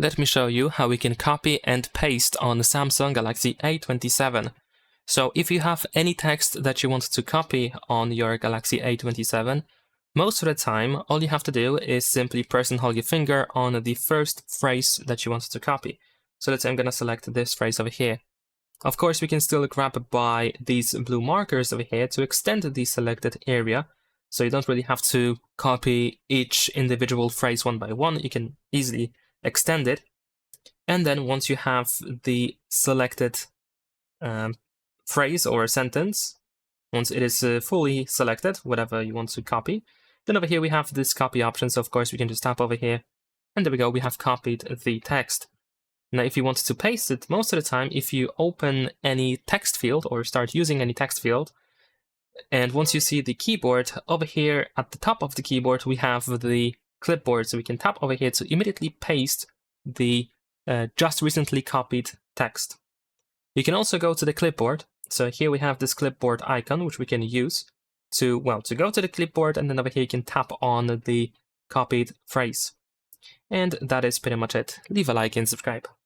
Let me show you how we can copy and paste on the Samsung Galaxy A27. So if you have any text that you want to copy on your Galaxy A27, most of the time, all you have to do is simply press and hold your finger on the first phrase that you want to copy. So let's say I'm going to select this phrase over here. Of course, we can still grab by these blue markers over here to extend the selected area. So you don't really have to copy each individual phrase one by one. You can easily extend it. And then once you have the selected phrase or sentence, once it is fully selected, whatever you want to copy, then over here we have this copy option. So of course we can just tap over here, and there we go, we have copied the text. Now if you want to paste it, most of the time, if you open any text field or start using any text field, and once you see the keyboard, over here at the top of the keyboard we have the clipboard, so we can tap over here to immediately paste the just recently copied text. You can also go to the clipboard. So here we have this clipboard icon, which we can use to go to the clipboard, and then over here you can tap on the copied phrase. And that is pretty much it. Leave a like and subscribe.